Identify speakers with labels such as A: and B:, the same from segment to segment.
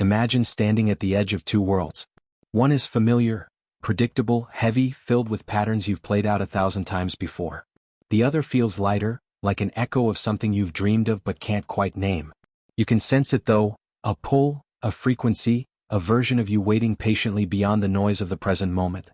A: Imagine standing at the edge of two worlds. One is familiar, predictable, heavy, filled with patterns you've played out 1,000 times before. The other feels lighter, like an echo of something you've dreamed of but can't quite name. You can sense it though, a pull, a frequency, a version of you waiting patiently beyond the noise of the present moment.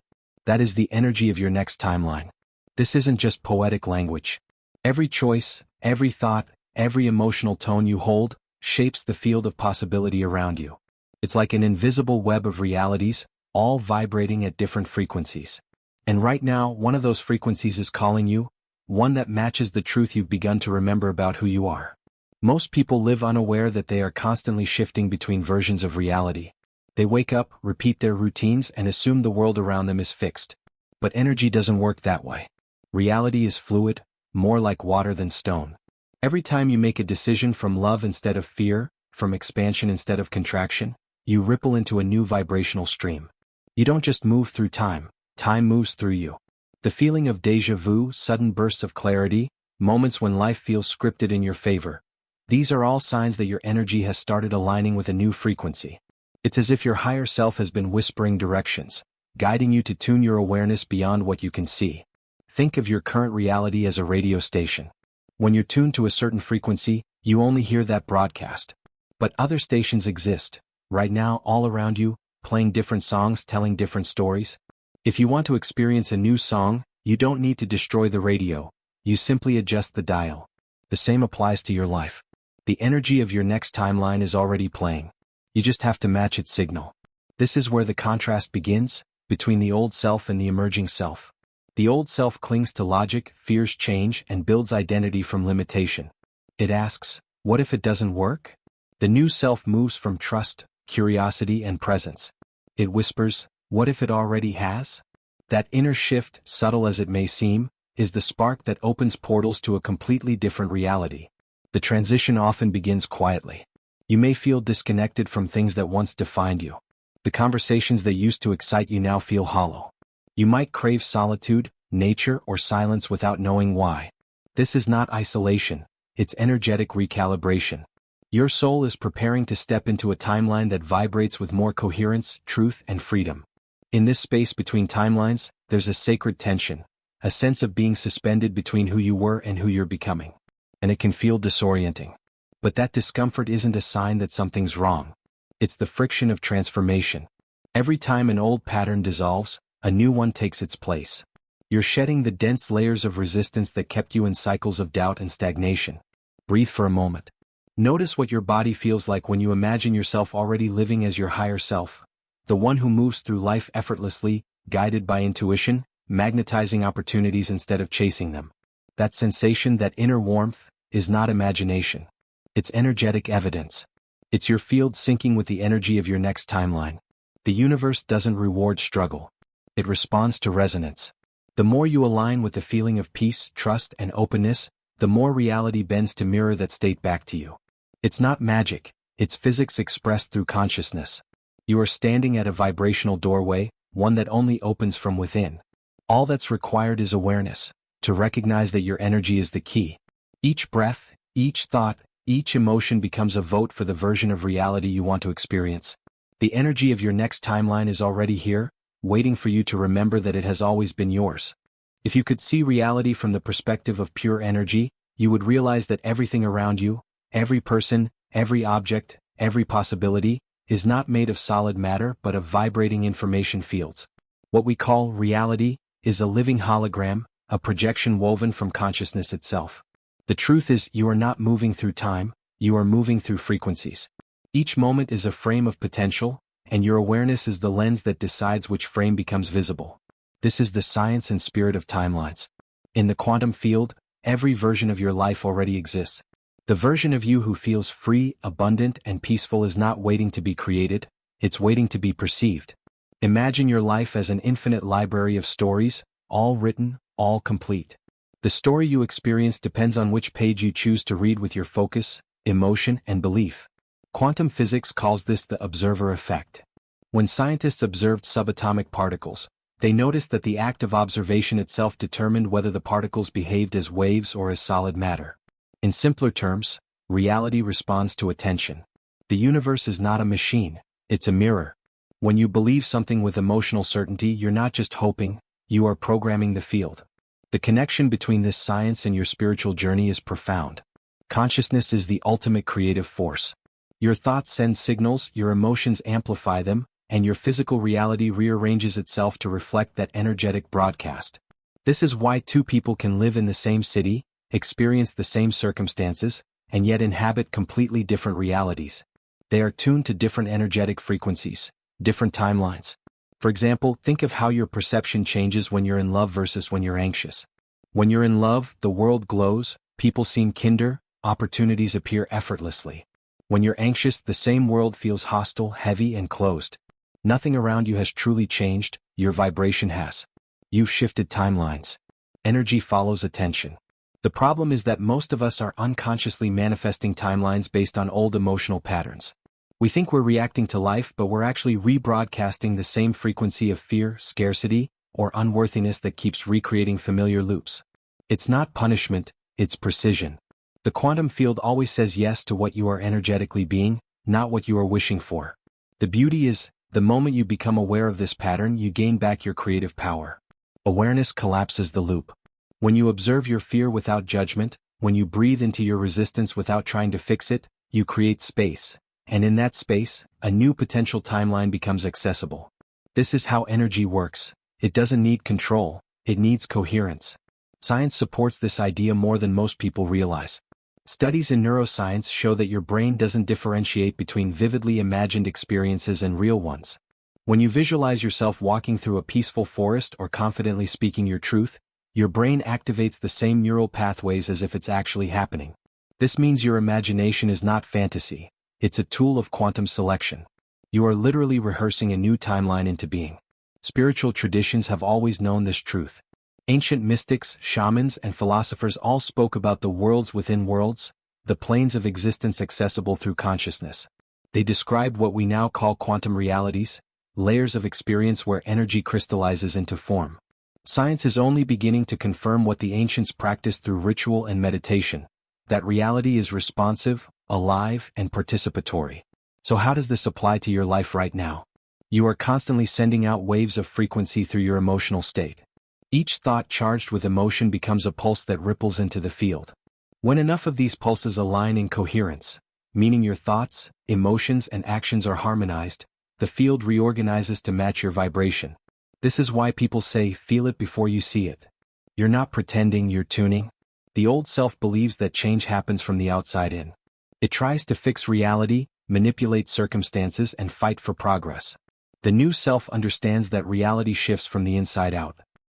A: That is the energy of your next timeline. This isn't just poetic language. Every choice, every thought, every emotional tone you hold, shapes the field of possibility around you. It's like an invisible web of realities, all vibrating at different frequencies. And right now, one of those frequencies is calling you, one that matches the truth you've begun to remember about who you are. Most people live unaware that they are constantly shifting between versions of reality. They wake up, repeat their routines, and assume the world around them is fixed. But energy doesn't work that way. Reality is fluid, more like water than stone. Every time you make a decision from love instead of fear, from expansion instead of contraction, you ripple into a new vibrational stream. You don't just move through time, time moves through you. The feeling of déjà vu, sudden bursts of clarity, moments when life feels scripted in your favor. These are all signs that your energy has started aligning with a new frequency. It's as if your higher self has been whispering directions, guiding you to tune your awareness beyond what you can see. Think of your current reality as a radio station. When you're tuned to a certain frequency, you only hear that broadcast. But other stations exist, right now all around you, playing different songs, telling different stories. If you want to experience a new song, you don't need to destroy the radio, you simply adjust the dial. The same applies to your life. The energy of your next timeline is already playing. You just have to match its signal. This is where the contrast begins, between the old self and the emerging self. The old self clings to logic, fears change, and builds identity from limitation. It asks, what if it doesn't work? The new self moves from trust, curiosity, and presence. It whispers, what if it already has? That inner shift, subtle as it may seem, is the spark that opens portals to a completely different reality. The transition often begins quietly. You may feel disconnected from things that once defined you. The conversations that used to excite you now feel hollow. You might crave solitude, nature, or silence without knowing why. This is not isolation, it's energetic recalibration. Your soul is preparing to step into a timeline that vibrates with more coherence, truth, and freedom. In this space between timelines, there's a sacred tension, a sense of being suspended between who you were and who you're becoming. And it can feel disorienting. But that discomfort isn't a sign that something's wrong. It's the friction of transformation. Every time an old pattern dissolves, a new one takes its place. You're shedding the dense layers of resistance that kept you in cycles of doubt and stagnation. Breathe for a moment. Notice what your body feels like when you imagine yourself already living as your higher self, the one who moves through life effortlessly, guided by intuition, magnetizing opportunities instead of chasing them. That sensation, that inner warmth, is not imagination. It's energetic evidence. It's your field syncing with the energy of your next timeline. The universe doesn't reward struggle. It responds to resonance. The more you align with the feeling of peace, trust, and openness, the more reality bends to mirror that state back to you. It's not magic, it's physics expressed through consciousness. You are standing at a vibrational doorway, one that only opens from within. All that's required is awareness, to recognize that your energy is the key. Each breath, each thought, each emotion becomes a vote for the version of reality you want to experience. The energy of your next timeline is already here, waiting for you to remember that it has always been yours. If you could see reality from the perspective of pure energy, you would realize that everything around you, every person, every object, every possibility, is not made of solid matter but of vibrating information fields. What we call reality is a living hologram, a projection woven from consciousness itself. The truth is, you are not moving through time, you are moving through frequencies. Each moment is a frame of potential, and your awareness is the lens that decides which frame becomes visible. This is the science and spirit of timelines. In the quantum field, every version of your life already exists. The version of you who feels free, abundant, and peaceful is not waiting to be created, it's waiting to be perceived. Imagine your life as an infinite library of stories, all written, all complete. The story you experience depends on which page you choose to read with your focus, emotion, and belief. Quantum physics calls this the observer effect. When scientists observed subatomic particles, they noticed that the act of observation itself determined whether the particles behaved as waves or as solid matter. In simpler terms, reality responds to attention. The universe is not a machine, it's a mirror. When you believe something with emotional certainty, you're not just hoping, you are programming the field. The connection between this science and your spiritual journey is profound. Consciousness is the ultimate creative force. Your thoughts send signals, your emotions amplify them, and your physical reality rearranges itself to reflect that energetic broadcast. This is why two people can live in the same city, experience the same circumstances, and yet inhabit completely different realities. They are tuned to different energetic frequencies, different timelines. For example, think of how your perception changes when you're in love versus when you're anxious. When you're in love, the world glows, people seem kinder, opportunities appear effortlessly. When you're anxious, the same world feels hostile, heavy, and closed. Nothing around you has truly changed, your vibration has. You've shifted timelines. Energy follows attention. The problem is that most of us are unconsciously manifesting timelines based on old emotional patterns. We think we're reacting to life, but we're actually rebroadcasting the same frequency of fear, scarcity, or unworthiness that keeps recreating familiar loops. It's not punishment, it's precision. The quantum field always says yes to what you are energetically being, not what you are wishing for. The beauty is, the moment you become aware of this pattern, you gain back your creative power. Awareness collapses the loop. When you observe your fear without judgment, when you breathe into your resistance without trying to fix it, you create space. And in that space, a new potential timeline becomes accessible. This is how energy works. It doesn't need control, it needs coherence. Science supports this idea more than most people realize. Studies in neuroscience show that your brain doesn't differentiate between vividly imagined experiences and real ones. When you visualize yourself walking through a peaceful forest or confidently speaking your truth, your brain activates the same neural pathways as if it's actually happening. This means your imagination is not fantasy. It's a tool of quantum selection. You are literally rehearsing a new timeline into being. Spiritual traditions have always known this truth. Ancient mystics, shamans, and philosophers all spoke about the worlds within worlds, the planes of existence accessible through consciousness. They described what we now call quantum realities, layers of experience where energy crystallizes into form. Science is only beginning to confirm what the ancients practiced through ritual and meditation, that reality is responsive, alive, and participatory. So how does this apply to your life right now? You are constantly sending out waves of frequency through your emotional state. Each thought charged with emotion becomes a pulse that ripples into the field. When enough of these pulses align in coherence, meaning your thoughts, emotions, and actions are harmonized, the field reorganizes to match your vibration. This is why people say, feel it before you see it. You're not pretending, you're tuning. The old self believes that change happens from the outside in. It tries to fix reality, manipulate circumstances, and fight for progress. The new self understands that reality shifts from the inside out.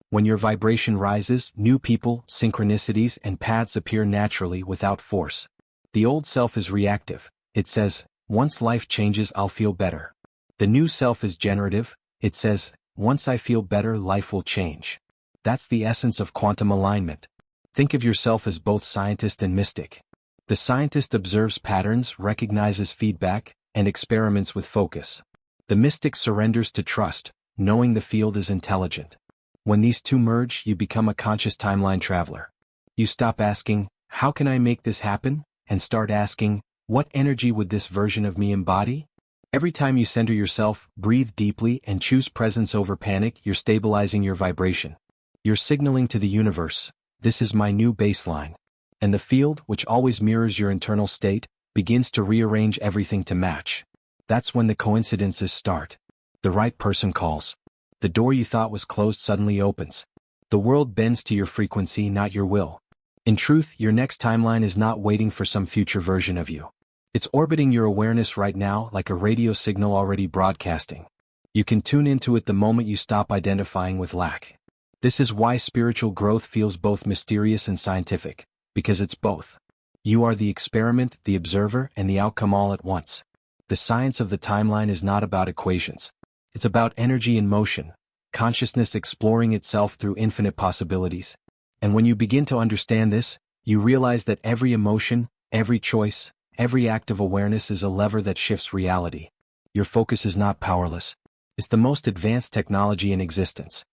A: When your vibration rises, new people, synchronicities, and paths appear naturally without force. The old self is reactive. It says, once life changes, I'll feel better. The new self is generative. It says, once I feel better, life will change. That's the essence of quantum alignment. Think of yourself as both scientist and mystic. The scientist observes patterns, recognizes feedback, and experiments with focus. The mystic surrenders to trust, knowing the field is intelligent. When these two merge, you become a conscious timeline traveler. You stop asking, how can I make this happen? And start asking, what energy would this version of me embody? Every time you center yourself, breathe deeply, and choose presence over panic, you're stabilizing your vibration. You're signaling to the universe, this is my new baseline. And the field, which always mirrors your internal state, begins to rearrange everything to match. That's when the coincidences start. The right person calls. The door you thought was closed suddenly opens. The world bends to your frequency, not your will. In truth, your next timeline is not waiting for some future version of you. It's orbiting your awareness right now like a radio signal already broadcasting. You can tune into it the moment you stop identifying with lack. This is why spiritual growth feels both mysterious and scientific. Because it's both. You are the experiment, the observer, and the outcome all at once. The science of the timeline is not about equations. It's about energy in motion, consciousness exploring itself through infinite possibilities. And when you begin to understand this, you realize that every emotion, every choice, every act of awareness is a lever that shifts reality. Your focus is not powerless. It's the most advanced technology in existence.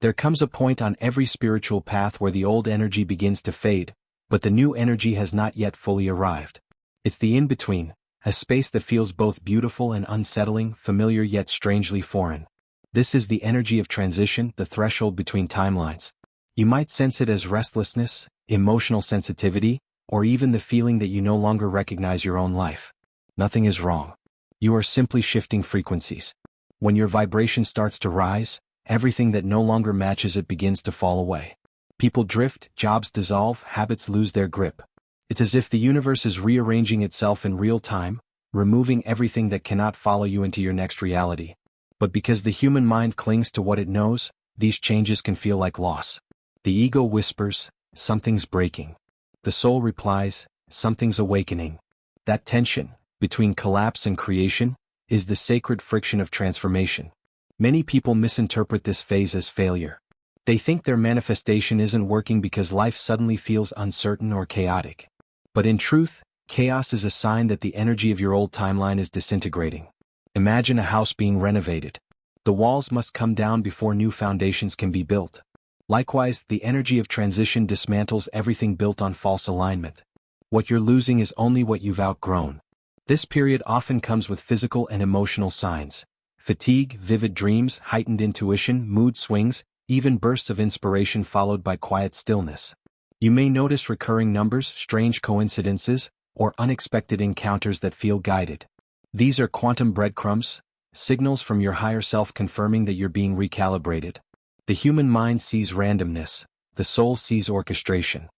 A: There comes a point on every spiritual path where the old energy begins to fade, but the new energy has not yet fully arrived. It's the in-between, a space that feels both beautiful and unsettling, familiar yet strangely foreign. This is the energy of transition, the threshold between timelines. You might sense it as restlessness, emotional sensitivity, or even the feeling that you no longer recognize your own life. Nothing is wrong. You are simply shifting frequencies. When your vibration starts to rise, everything that no longer matches it begins to fall away. People drift, jobs dissolve, habits lose their grip. It's as if the universe is rearranging itself in real time, removing everything that cannot follow you into your next reality. But because the human mind clings to what it knows, these changes can feel like loss. The ego whispers, something's breaking. The soul replies, something's awakening. That tension, between collapse and creation, is the sacred friction of transformation. Many people misinterpret this phase as failure. They think their manifestation isn't working because life suddenly feels uncertain or chaotic. But in truth, chaos is a sign that the energy of your old timeline is disintegrating. Imagine a house being renovated. The walls must come down before new foundations can be built. Likewise, the energy of transition dismantles everything built on false alignment. What you're losing is only what you've outgrown. This period often comes with physical and emotional signs: fatigue, vivid dreams, heightened intuition, mood swings, even bursts of inspiration followed by quiet stillness. You may notice recurring numbers, strange coincidences, or unexpected encounters that feel guided. These are quantum breadcrumbs, signals from your higher self confirming that you're being recalibrated. The human mind sees randomness, the soul sees orchestration.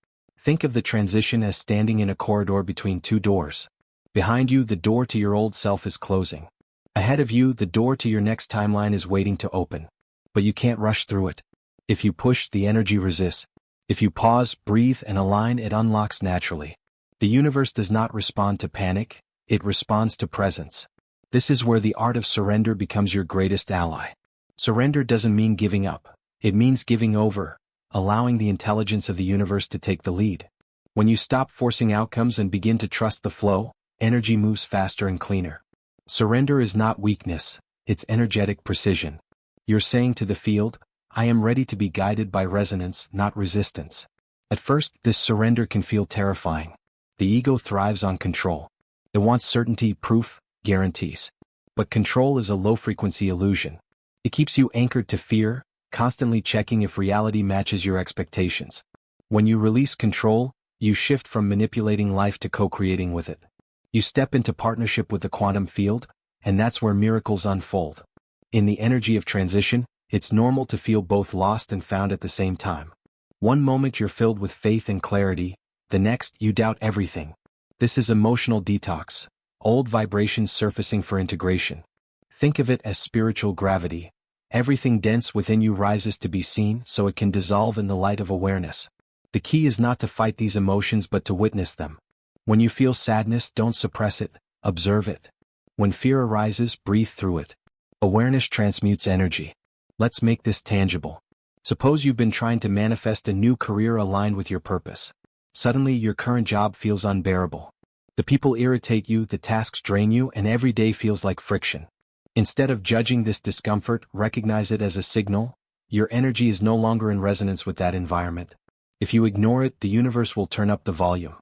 A: Think of the transition as standing in a corridor between two doors. Behind you, the door to your old self is closing. Ahead of you, the door to your next timeline is waiting to open. But you can't rush through it. If you push, the energy resists. If you pause, breathe, and align, it unlocks naturally. The universe does not respond to panic, it responds to presence. This is where the art of surrender becomes your greatest ally. Surrender doesn't mean giving up. It means giving over, allowing the intelligence of the universe to take the lead. When you stop forcing outcomes and begin to trust the flow, energy moves faster and cleaner. Surrender is not weakness, it's energetic precision. You're saying to the field, I am ready to be guided by resonance, not resistance. At first, this surrender can feel terrifying. The ego thrives on control. It wants certainty, proof, guarantees. But control is a low-frequency illusion. It keeps you anchored to fear, constantly checking if reality matches your expectations. When you release control, you shift from manipulating life to co-creating with it. You step into partnership with the quantum field, and that's where miracles unfold. In the energy of transition, it's normal to feel both lost and found at the same time. One moment you're filled with faith and clarity, the next you doubt everything. This is emotional detox, old vibrations surfacing for integration. Think of it as spiritual gravity. Everything dense within you rises to be seen so it can dissolve in the light of awareness. The key is not to fight these emotions but to witness them. When you feel sadness, don't suppress it, observe it. When fear arises, breathe through it. Awareness transmutes energy. Let's make this tangible. Suppose you've been trying to manifest a new career aligned with your purpose. Suddenly, your current job feels unbearable. The people irritate you, the tasks drain you, and every day feels like friction. Instead of judging this discomfort, recognize it as a signal. Your energy is no longer in resonance with that environment. If you ignore it, the universe will turn up the volume.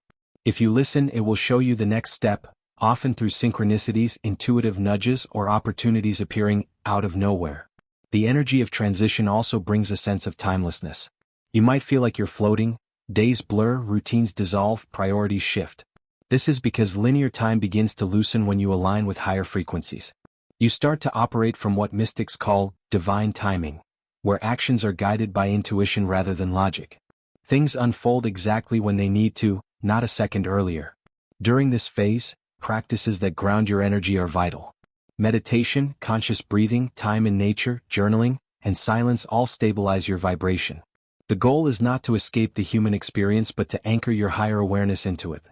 A: If you listen, it will show you the next step, often through synchronicities, intuitive nudges, or opportunities appearing out of nowhere. The energy of transition also brings a sense of timelessness. You might feel like you're floating, days blur, routines dissolve, priorities shift. This is because linear time begins to loosen when you align with higher frequencies. You start to operate from what mystics call divine timing, where actions are guided by intuition rather than logic. Things unfold exactly when they need to, not a second earlier. During this phase, practices that ground your energy are vital. Meditation, conscious breathing, time in nature, journaling, and silence all stabilize your vibration. The goal is not to escape the human experience but to anchor your higher awareness into it.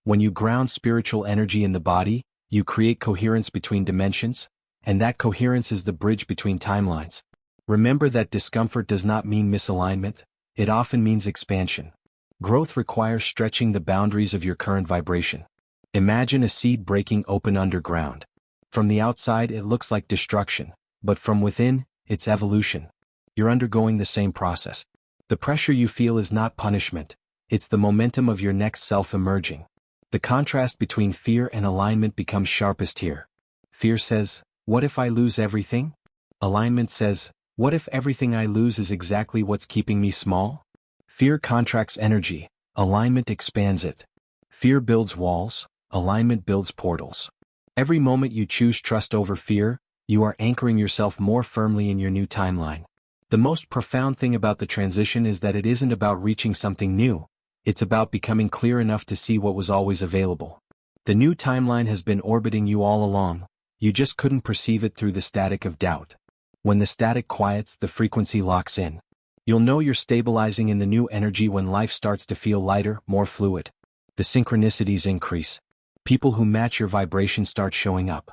A: When you ground spiritual energy in the body, you create coherence between dimensions, and that coherence is the bridge between timelines. Remember that discomfort does not mean misalignment, it often means expansion. Growth requires stretching the boundaries of your current vibration. Imagine a seed breaking open underground. From the outside it looks like destruction, but from within, it's evolution. You're undergoing the same process. The pressure you feel is not punishment, it's the momentum of your next self emerging. The contrast between fear and alignment becomes sharpest here. Fear says, what if I lose everything? Alignment says, what if everything I lose is exactly what's keeping me small? Fear contracts energy, alignment expands it. Fear builds walls, alignment builds portals. Every moment you choose trust over fear, you are anchoring yourself more firmly in your new timeline. The most profound thing about the transition is that it isn't about reaching something new, it's about becoming clear enough to see what was always available. The new timeline has been orbiting you all along, you just couldn't perceive it through the static of doubt. When the static quiets, the frequency locks in. You'll know you're stabilizing in the new energy when life starts to feel lighter, more fluid. The synchronicities increase. People who match your vibration start showing up.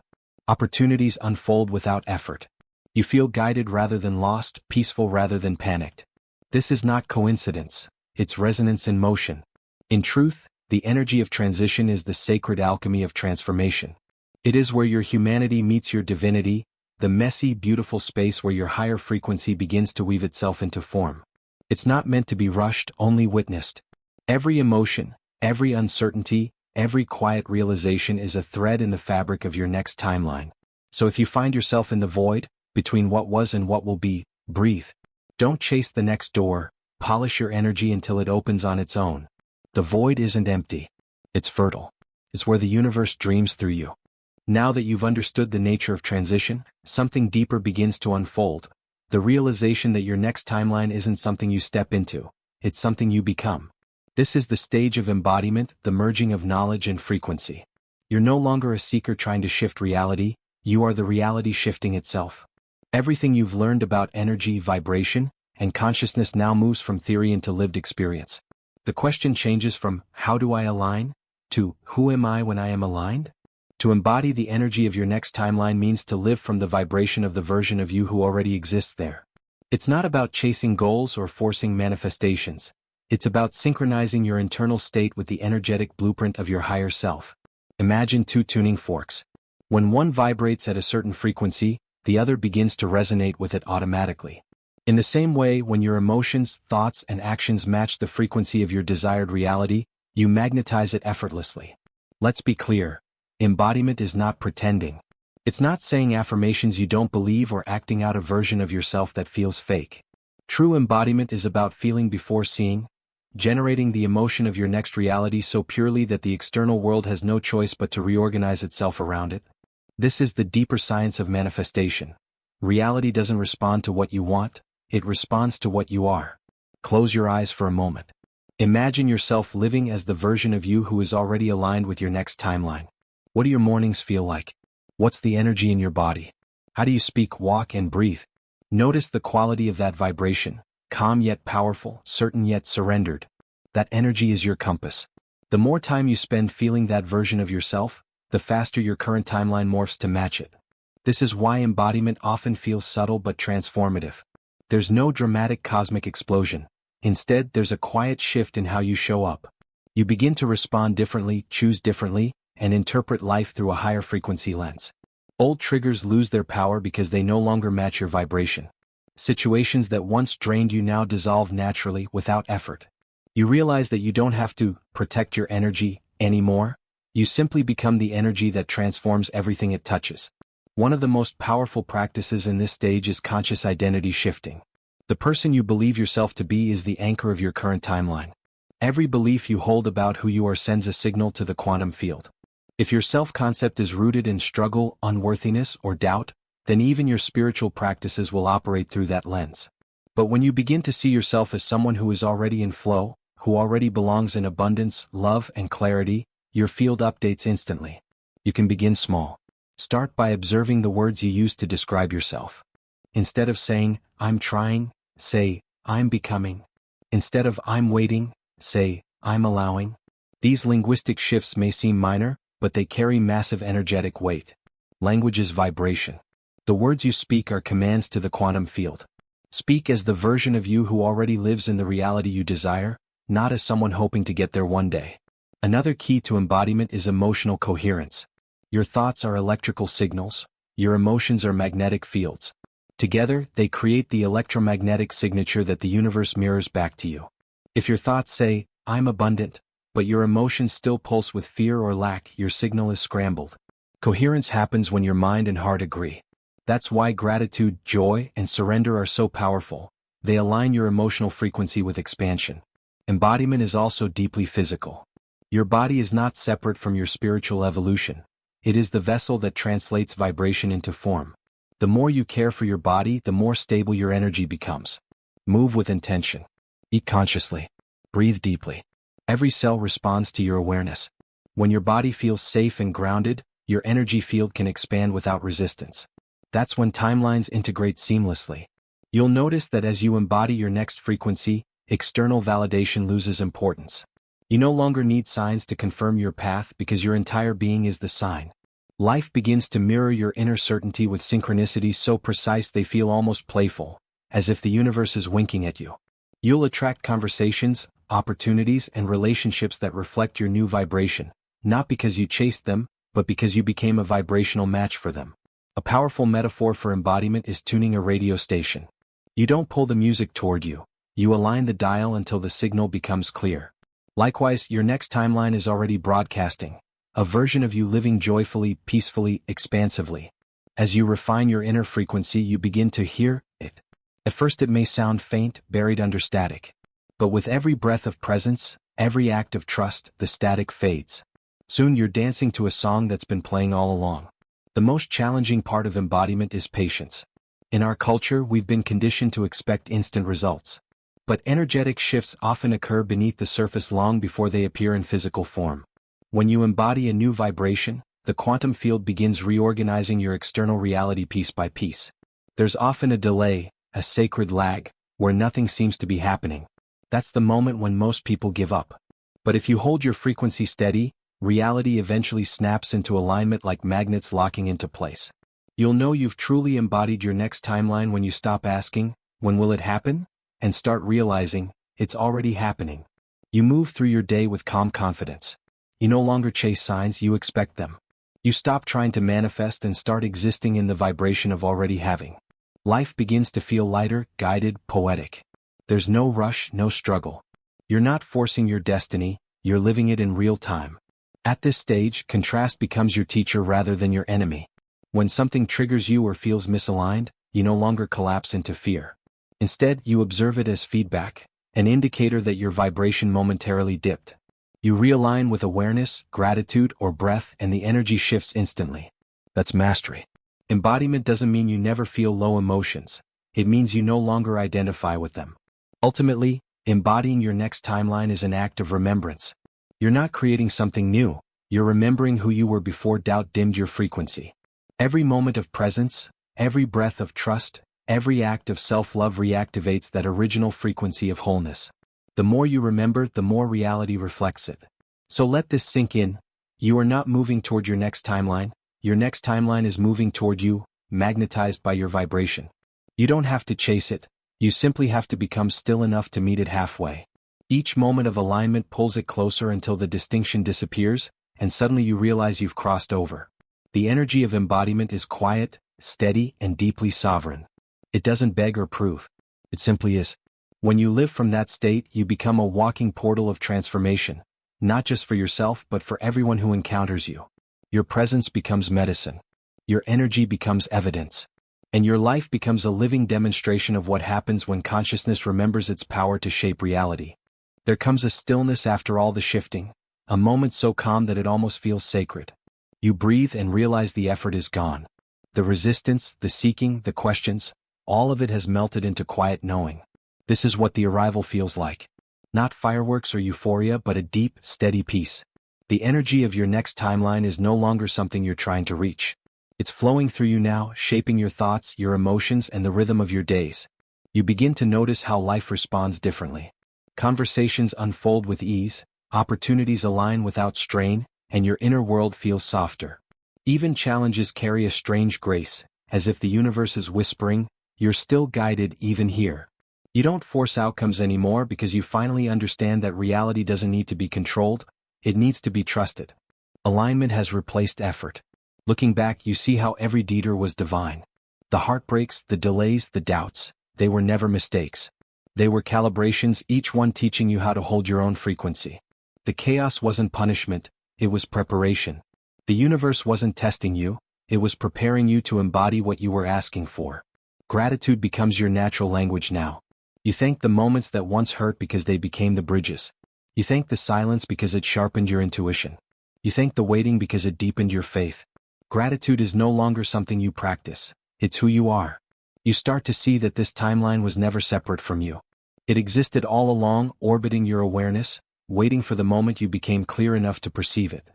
A: Opportunities unfold without effort. You feel guided rather than lost, peaceful rather than panicked. This is not coincidence, it's resonance in motion. In truth, the energy of transition is the sacred alchemy of transformation. It is where your humanity meets your divinity, the messy, beautiful space where your higher frequency begins to weave itself into form. It's not meant to be rushed, only witnessed. Every emotion, every uncertainty, every quiet realization is a thread in the fabric of your next timeline. So if you find yourself in the void, between what was and what will be, breathe. Don't chase the next door, polish your energy until it opens on its own. The void isn't empty. It's fertile. It's where the universe dreams through you. Now that you've understood the nature of transition, something deeper begins to unfold. The realization that your next timeline isn't something you step into, it's something you become. This is the stage of embodiment, the merging of knowledge and frequency. You're no longer a seeker trying to shift reality, you are the reality shifting itself. Everything you've learned about energy, vibration, and consciousness now moves from theory into lived experience. The question changes from, how do I align? To, who am I when I am aligned? To embody the energy of your next timeline means to live from the vibration of the version of you who already exists there. It's not about chasing goals or forcing manifestations. It's about synchronizing your internal state with the energetic blueprint of your higher self. Imagine two tuning forks. When one vibrates at a certain frequency, the other begins to resonate with it automatically. In the same way, when your emotions, thoughts, and actions match the frequency of your desired reality, you magnetize it effortlessly. Let's be clear. Embodiment is not pretending. It's not saying affirmations you don't believe or acting out a version of yourself that feels fake. True embodiment is about feeling before seeing, generating the emotion of your next reality so purely that the external world has no choice but to reorganize itself around it. This is the deeper science of manifestation. Reality doesn't respond to what you want, it responds to what you are. Close your eyes for a moment. Imagine yourself living as the version of you who is already aligned with your next timeline. What do your mornings feel like? What's the energy in your body? How do you speak, walk, and breathe? Notice the quality of that vibration, calm yet powerful, certain yet surrendered. That energy is your compass. The more time you spend feeling that version of yourself, the faster your current timeline morphs to match it. This is why embodiment often feels subtle but transformative. There's no dramatic cosmic explosion. Instead, there's a quiet shift in how you show up. You begin to respond differently, choose differently, and interpret life through a higher frequency lens. Old triggers lose their power because they no longer match your vibration. Situations that once drained you now dissolve naturally without effort. You realize that you don't have to protect your energy anymore. You simply become the energy that transforms everything it touches. One of the most powerful practices in this stage is conscious identity shifting. The person you believe yourself to be is the anchor of your current timeline. Every belief you hold about who you are sends a signal to the quantum field. If your self-concept is rooted in struggle, unworthiness, or doubt, then even your spiritual practices will operate through that lens. But when you begin to see yourself as someone who is already in flow, who already belongs in abundance, love, and clarity, your field updates instantly. You can begin small. Start by observing the words you use to describe yourself. Instead of saying, I'm trying, say, I'm becoming. Instead of I'm waiting, say, I'm allowing. These linguistic shifts may seem minor, but they carry massive energetic weight. Language is vibration. The words you speak are commands to the quantum field. Speak as the version of you who already lives in the reality you desire, not as someone hoping to get there one day. Another key to embodiment is emotional coherence. Your thoughts are electrical signals, your emotions are magnetic fields. Together, they create the electromagnetic signature that the universe mirrors back to you. If your thoughts say, I'm abundant, but your emotions still pulse with fear or lack. Your signal is scrambled. Coherence happens when your mind and heart agree. That's why gratitude, joy, and surrender are so powerful. They align your emotional frequency with expansion. Embodiment is also deeply physical. Your body is not separate from your spiritual evolution. It is the vessel that translates vibration into form. The more you care for your body, the more stable your energy becomes. Move with intention. Eat consciously. Breathe deeply. Every cell responds to your awareness. When your body feels safe and grounded, your energy field can expand without resistance. That's when timelines integrate seamlessly. You'll notice that as you embody your next frequency, external validation loses importance. You no longer need signs to confirm your path because your entire being is the sign. Life begins to mirror your inner certainty with synchronicities so precise they feel almost playful, as if the universe is winking at you. You'll attract conversations, opportunities, and relationships that reflect your new vibration, not because you chased them, but because you became a vibrational match for them. A powerful metaphor for embodiment is tuning a radio station. You don't pull the music toward you. You align the dial until the signal becomes clear. Likewise, your next timeline is already broadcasting, a version of you living joyfully, peacefully, expansively. As you refine your inner frequency, you begin to hear it. At first it may sound faint, buried under static. But with every breath of presence, every act of trust, the static fades. Soon you're dancing to a song that's been playing all along. The most challenging part of embodiment is patience. In our culture, we've been conditioned to expect instant results. But energetic shifts often occur beneath the surface long before they appear in physical form. When you embody a new vibration, the quantum field begins reorganizing your external reality piece by piece. There's often a delay, a sacred lag, where nothing seems to be happening. That's the moment when most people give up. But if you hold your frequency steady, reality eventually snaps into alignment like magnets locking into place. You'll know you've truly embodied your next timeline when you stop asking, "When will it happen?" and start realizing, it's already happening. You move through your day with calm confidence. You no longer chase signs, you expect them. You stop trying to manifest and start existing in the vibration of already having. Life begins to feel lighter, guided, poetic. There's no rush, no struggle. You're not forcing your destiny, you're living it in real time. At this stage, contrast becomes your teacher rather than your enemy. When something triggers you or feels misaligned, you no longer collapse into fear. Instead, you observe it as feedback, an indicator that your vibration momentarily dipped. You realign with awareness, gratitude, or breath, and the energy shifts instantly. That's mastery. Embodiment doesn't mean you never feel low emotions. It means you no longer identify with them. Ultimately, embodying your next timeline is an act of remembrance. You're not creating something new, you're remembering who you were before doubt dimmed your frequency. Every moment of presence, every breath of trust, every act of self-love reactivates that original frequency of wholeness. The more you remember, the more reality reflects it. So let this sink in. You are not moving toward your next timeline. Your next timeline is moving toward you, magnetized by your vibration. You don't have to chase it. You simply have to become still enough to meet it halfway. Each moment of alignment pulls it closer until the distinction disappears, and suddenly you realize you've crossed over. The energy of embodiment is quiet, steady, and deeply sovereign. It doesn't beg or prove. It simply is. When you live from that state, you become a walking portal of transformation, not just for yourself but for everyone who encounters you. Your presence becomes medicine. Your energy becomes evidence. And your life becomes a living demonstration of what happens when consciousness remembers its power to shape reality. There comes a stillness after all the shifting, a moment so calm that it almost feels sacred. You breathe and realize the effort is gone. The resistance, the seeking, the questions, all of it has melted into quiet knowing. This is what the arrival feels like. Not fireworks or euphoria, but a deep, steady peace. The energy of your next timeline is no longer something you're trying to reach. It's flowing through you now, shaping your thoughts, your emotions, and the rhythm of your days. You begin to notice how life responds differently. Conversations unfold with ease, opportunities align without strain, and your inner world feels softer. Even challenges carry a strange grace, as if the universe is whispering, "You're still guided even here." You don't force outcomes anymore because you finally understand that reality doesn't need to be controlled, it needs to be trusted. Alignment has replaced effort. Looking back, you see how every detour was divine. The heartbreaks, the delays, the doubts, they were never mistakes. They were calibrations, each one teaching you how to hold your own frequency. The chaos wasn't punishment, it was preparation. The universe wasn't testing you, it was preparing you to embody what you were asking for. Gratitude becomes your natural language now. You thank the moments that once hurt because they became the bridges. You thank the silence because it sharpened your intuition. You thank the waiting because it deepened your faith. Gratitude is no longer something you practice, it's who you are. You start to see that this timeline was never separate from you. It existed all along, orbiting your awareness, waiting for the moment you became clear enough to perceive it.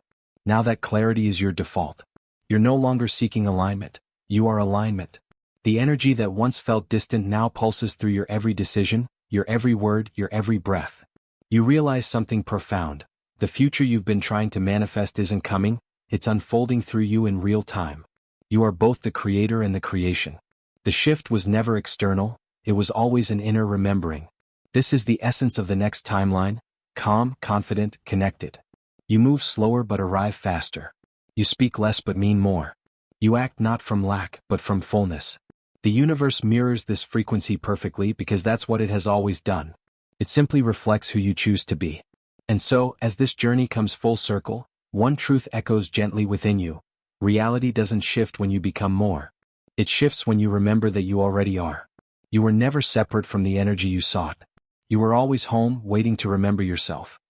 A: Now that clarity is your default. You're no longer seeking alignment, you are alignment. The energy that once felt distant now pulses through your every decision, your every word, your every breath. You realize something profound. The future you've been trying to manifest isn't coming, it's unfolding through you in real time. You are both the creator and the creation. The shift was never external, it was always an inner remembering. This is the essence of the next timeline: calm, confident, connected. You move slower but arrive faster. You speak less but mean more. You act not from lack but from fullness. The universe mirrors this frequency perfectly because that's what it has always done. It simply reflects who you choose to be. And so, as this journey comes full circle, one truth echoes gently within you. Reality doesn't shift when you become more. It shifts when you remember that you already are. You were never separate from the energy you sought. You were always home, waiting to remember yourself.